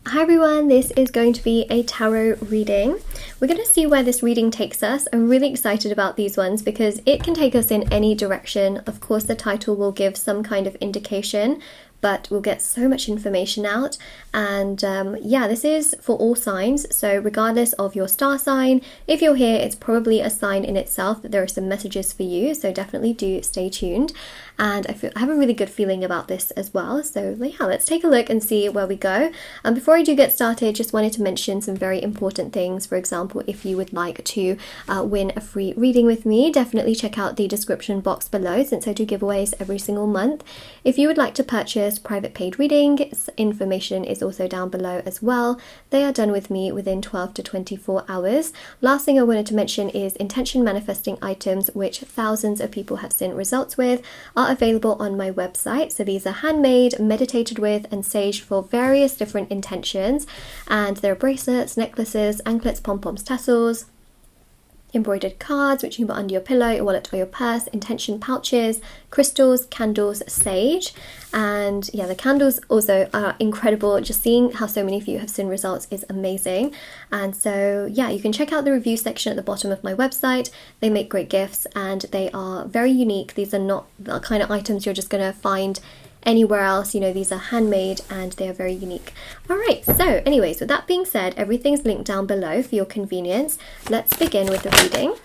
Hi everyone, this is going to be a tarot reading. We're going to see where this reading takes us. I'm really excited about these ones because it can take us in any direction. Of course, the title will give some kind of indication, but we'll get so much information out. And yeah, this is for all signs. So regardless of your star sign, if you're here, it's probably a sign in itself that there are some messages for you. So definitely do stay tuned. And I have a really good feeling about this as well. So yeah, let's take a look and see where we go. Before I do get started, just wanted to mention some very important things. For example, if you would like to win a free reading with me, definitely check out the description box below since I do giveaways every single month. If you would like to purchase private paid readings, information is also down below as well. They are done with me within 12 to 24 hours. Last thing I wanted to mention is intention manifesting items, which thousands of people have seen results with, are available on my website. So these are handmade, meditated with, and saged for various different intentions. And there are bracelets, necklaces, anklets, pom-poms, tassels, embroidered cards which you can put under your pillow, your wallet, or your purse, intention pouches, crystals, candles, sage. And yeah, the candles also are incredible. Just seeing how so many of you have seen results is amazing. And so yeah, you can check out the review section at the bottom of my website. They make great gifts and they are very unique. These are not the kind of items you're just going to find anywhere else. You know, these are handmade and they are very unique. All right, so anyways, with that being said, everything's linked down below for your convenience. Let's begin with the reading.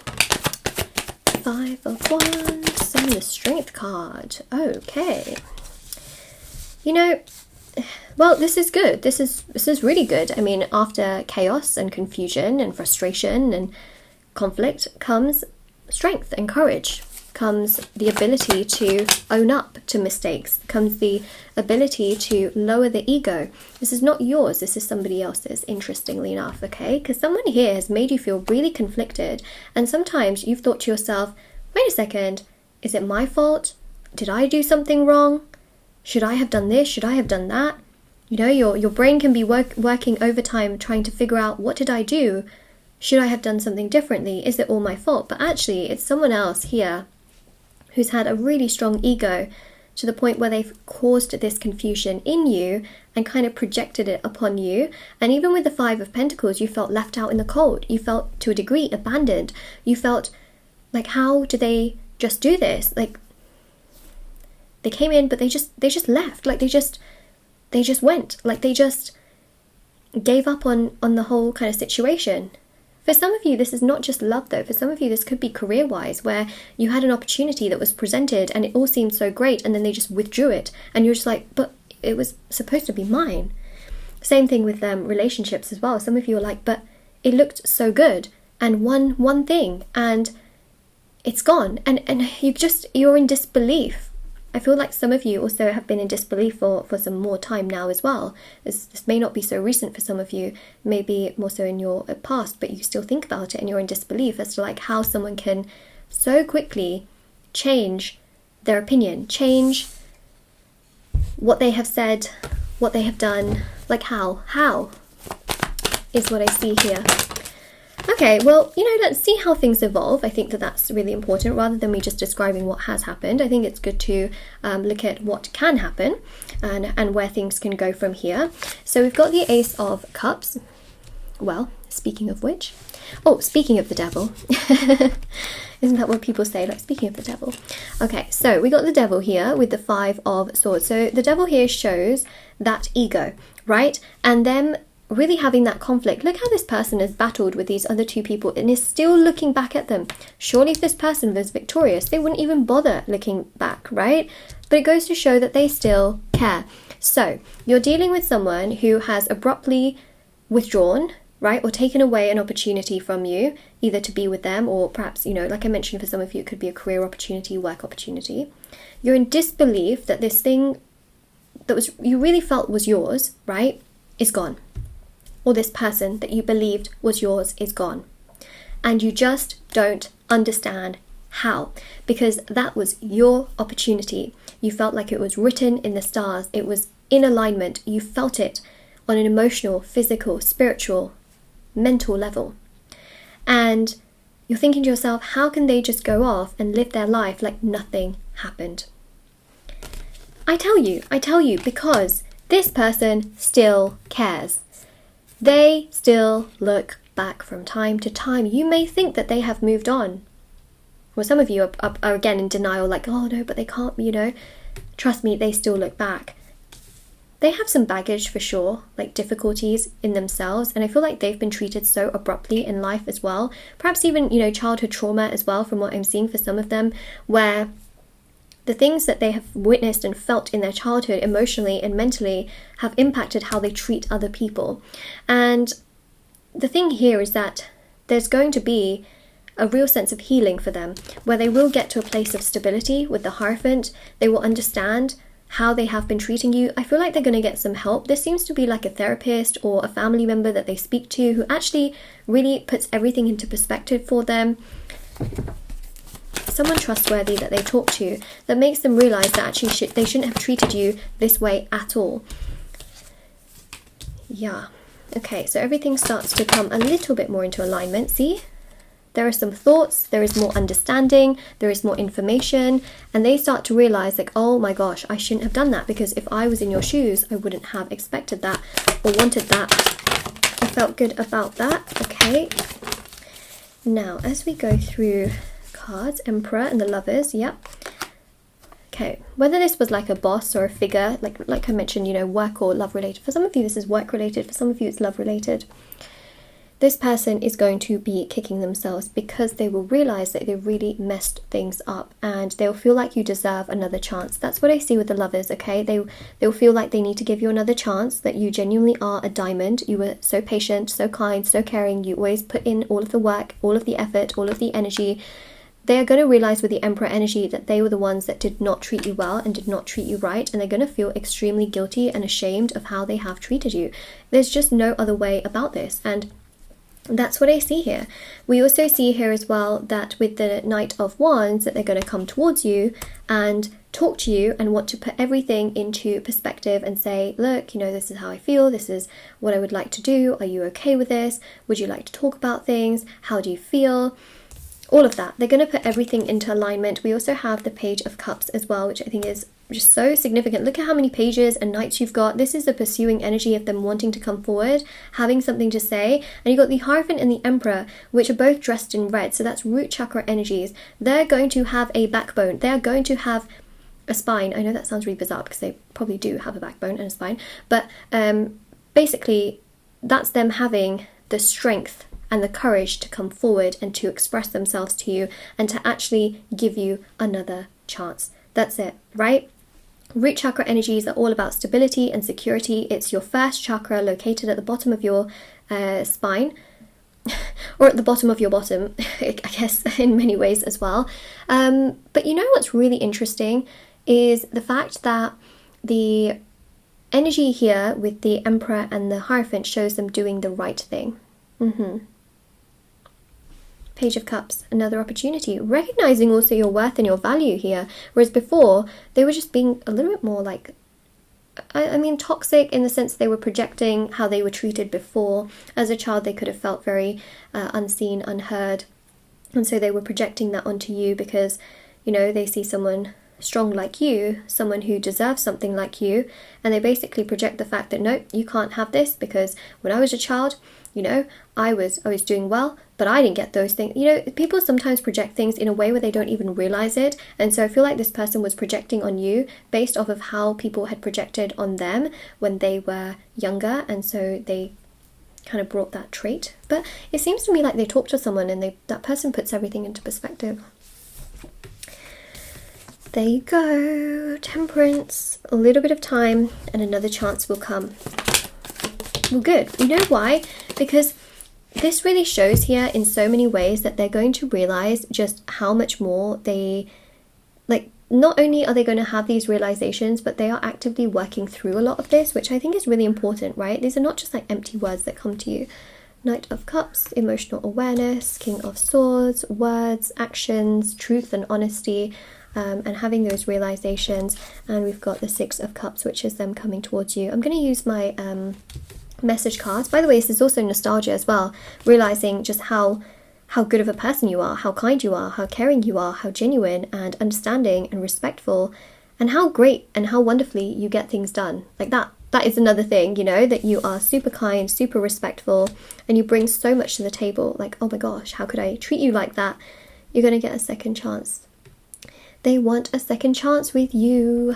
5 of Wands and the Strength card. Okay. You know, well, this is good. This is really good. I mean, after chaos and confusion and frustration and conflict comes strength and courage. Comes the ability to own up to mistakes, comes the ability to lower the ego. This is not yours, this is somebody else's, interestingly enough, okay? Because someone here has made you feel really conflicted, and sometimes you've thought to yourself, wait a second, is it my fault? Did I do something wrong? Should I have done this? Should I have done that? You know, your brain can be working overtime trying to figure out, what did I do? Should I have done something differently? Is it all my fault? But actually, it's someone else here who's had a really strong ego to the point where they've caused this confusion in you and kind of projected it upon you. And even with the 5 of Pentacles, you felt left out in the cold. You felt, to a degree, abandoned. You felt like, how do they just do this? Like, they came in, but they just left. Like, they just went. Like, they just gave up on the whole kind of situation. For some of you, this is not just love though. For some of you, this could be career-wise, where you had an opportunity that was presented and it all seemed so great, and then they just withdrew it. And you're just like, but it was supposed to be mine. Same thing with relationships as well. Some of you are like, but it looked so good. And one thing, and it's gone. And you're in disbelief. I feel like some of you also have been in disbelief for some more time now as well. This may not be so recent for some of you, maybe more so in your past, but you still think about it and you're in disbelief as to like how someone can so quickly change their opinion, change what they have said, what they have done. Like how is what I see here. Okay, well, you know, let's see how things evolve. I think that that's really important rather than me just describing what has happened. I think it's good to look at what can happen and where things can go from here. So we've got the Ace of Cups. Well, speaking of which, speaking of the devil. Isn't that what people say? Like, speaking of the devil. Okay, so we got the devil here with the 5 of Swords. So the devil here shows that ego, right? And them really having that conflict. Look how this person has battled with these other 2 people and is still looking back at them. Surely if this person was victorious, they wouldn't even bother looking back, right? But it goes to show that they still care. So you're dealing with someone who has abruptly withdrawn, right? Or taken away an opportunity from you, either to be with them or perhaps, you know, like I mentioned, for some of you, it could be a career opportunity, work opportunity. You're in disbelief that this thing that you really felt was yours, right, is gone. Or this person that you believed was yours is gone. And you just don't understand how, because that was your opportunity. You felt like it was written in the stars. It was in alignment. You felt it on an emotional, physical, spiritual, mental level. And you're thinking to yourself, how can they just go off and live their life like nothing happened? I tell you, because this person still cares. They still look back from time to time. You may think that they have moved on. Well, some of you are again in denial, like, oh no, but they can't, you know. Trust me, they still look back. They have some baggage for sure, like difficulties in themselves, and I feel like they've been treated so abruptly in life as well. Perhaps even, you know, childhood trauma as well, from what I'm seeing for some of them, where the things that they have witnessed and felt in their childhood emotionally and mentally have impacted how they treat other people. And the thing here is that there's going to be a real sense of healing for them, where they will get to a place of stability with the Hierophant. They will understand how they have been treating you. I feel like they're going to get some help. This seems to be like a therapist or a family member that they speak to who actually really puts everything into perspective for them. Someone trustworthy that they talk to that makes them realize that actually they shouldn't have treated you this way at all. Yeah. Okay, so everything starts to come a little bit more into alignment. See? There are some thoughts, there is more understanding, there is more information, and they start to realize, like, oh my gosh, I shouldn't have done that, because if I was in your shoes, I wouldn't have expected that or wanted that. I felt good about that. Okay. Now, as we go through cards, Emperor and the Lovers, yep. Okay, whether this was like a boss or a figure, like I mentioned, you know, work or love related. For some of you, this is work related. For some of you, it's love related. This person is going to be kicking themselves because they will realize that they really messed things up, and they'll feel like you deserve another chance. That's what I see with the Lovers, okay? They'll feel like they need to give you another chance, that you genuinely are a diamond. You were so patient, so kind, so caring. You always put in all of the work, all of the effort, all of the energy. They are going to realize with the Emperor energy that they were the ones that did not treat you well and did not treat you right, and they're going to feel extremely guilty and ashamed of how they have treated you. There's just no other way about this, and that's what I see here. We also see here as well that with the Knight of Wands, that they're going to come towards you and talk to you and want to put everything into perspective and say, look, you know, this is how I feel, this is what I would like to do, are you okay with this, would you like to talk about things, how do you feel? All of that. They're going to put everything into alignment. We also have the Page of Cups as well, which I think is just so significant. Look at how many pages and knights you've got. This is the pursuing energy of them wanting to come forward, having something to say. And you've got the Hierophant and the Emperor, which are both dressed in red. So that's root chakra energies. They're going to have a backbone. They're going to have a spine. I know that sounds really bizarre because they probably do have a backbone and a spine. But basically, that's them having the strength and the courage to come forward and to express themselves to you and to actually give you another chance. That's it, right? Root chakra energies are all about stability and security. It's your first chakra located at the bottom of your spine, or at the bottom of your bottom, I guess, in many ways as well. But you know what's really interesting is the fact that the energy here with the Emperor and the Hierophant shows them doing the right thing. Page of Cups, another opportunity. Recognizing also your worth and your value here. Whereas before, they were just being a little bit more like, I mean, toxic in the sense they were projecting how they were treated before. As a child, they could have felt very unseen, unheard. And so they were projecting that onto you because, you know, they see someone strong like you, someone who deserves something like you, and they basically project the fact that, no, you can't have this because when I was a child, you know, I was doing well, but I didn't get those things. You know, people sometimes project things in a way where they don't even realize it. And so I feel like this person was projecting on you based off of how people had projected on them when they were younger. And so they kind of brought that trait. But it seems to me like they talk to someone and that person puts everything into perspective. There you go. Temperance. A little bit of time and another chance will come. Well, good. You know why? Because this really shows here in so many ways that they're going to realize just how much more they, like, not only are they going to have these realizations, but they are actively working through a lot of this, which I think is really important, right? These are not just like empty words that come to you. Knight of Cups, emotional awareness, King of Swords, words, actions, truth and honesty, and having those realizations. And we've got the Six of Cups, which is them coming towards you. I'm going to use my message cards. By the way, this is also nostalgia as well, realizing just how good of a person you are, how kind you are, how caring you are, how genuine and understanding and respectful, and how great and how wonderfully you get things done. Like that is another thing, you know, that you are super kind, super respectful, and you bring so much to the table. Like, oh my gosh, how could I treat you like that? You're going to get a second chance. They want a second chance with you.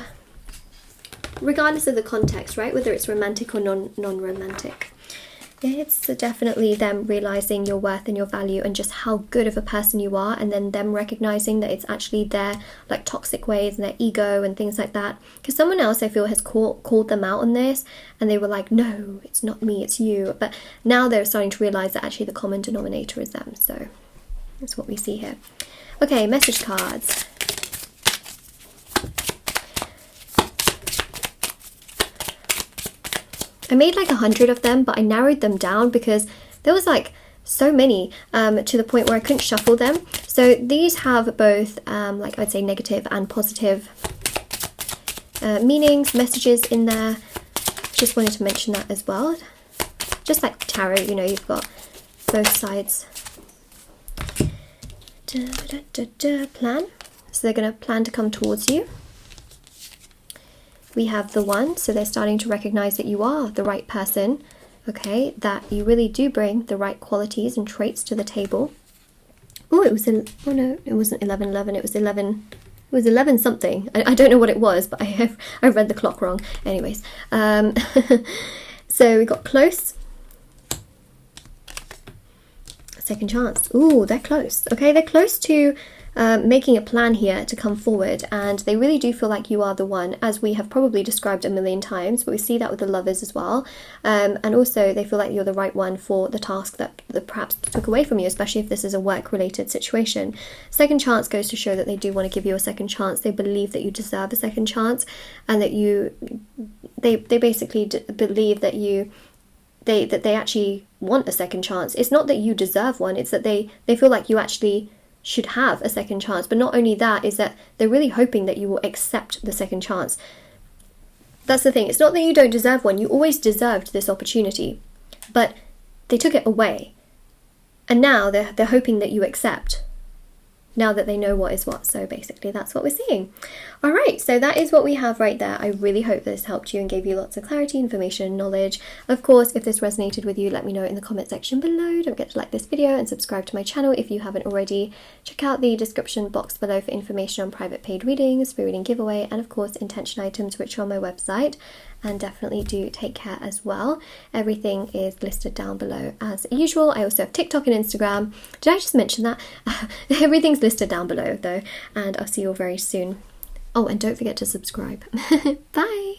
Regardless of the context, right? Whether it's romantic or non-romantic. It's definitely them realizing your worth and your value and just how good of a person you are, and then them recognizing that it's actually their like toxic ways and their ego and things like that. Because someone else, I feel, has called them out on this, and they were like, no, it's not me, it's you. But now they're starting to realize that actually the common denominator is them. So that's what we see here. Okay, message cards. I made like 100 of them, but I narrowed them down because there was like so many to the point where I couldn't shuffle them. So these have both like I'd say negative and positive meanings, messages in there. Just wanted to mention that as well. Just like tarot, you know, you've got both sides. Plan. So they're going to plan to come towards you. We have the one, so they're starting to recognize that you are the right person, okay, that you really do bring the right qualities and traits to the table. Oh, it was, oh no, it wasn't 11:11, it was 11 something. I don't know what it was, but I read the clock wrong. Anyways, so we got close. Second chance. Ooh, they're close. Okay, they're close to making a plan here to come forward, and they really do feel like you are the one, as we have probably described a million times, but we see that with the lovers as well. And also they feel like you're the right one for the task that perhaps took away from you, especially if this is a work-related situation. Second chance goes to show that they do want to give you a second chance. They believe that you deserve a second chance, and that they basically believe that they actually want a second chance. It's not that you deserve one, it's that they feel like you actually should have a second chance. But not only that, is that they're really hoping that you will accept the second chance. That's the thing. It's not that you don't deserve one. You always deserved this opportunity, but they took it away, and now they're hoping that you accept, now that they know what is what. So basically that's what we're seeing. All right, so that is what we have right there. I really hope this helped you and gave you lots of clarity, information, knowledge. Of course, if this resonated with you, let me know in the comment section below. Don't forget to like this video and subscribe to my channel if you haven't already. Check out the description box below for information on private paid readings, free reading giveaway, and of course intention items, which are on my website. And definitely do take care as well. Everything is listed down below as usual. I also have TikTok and Instagram. Did I just mention that? Everything's listed down below though, and I'll see you all very soon. Oh, and don't forget to subscribe. Bye!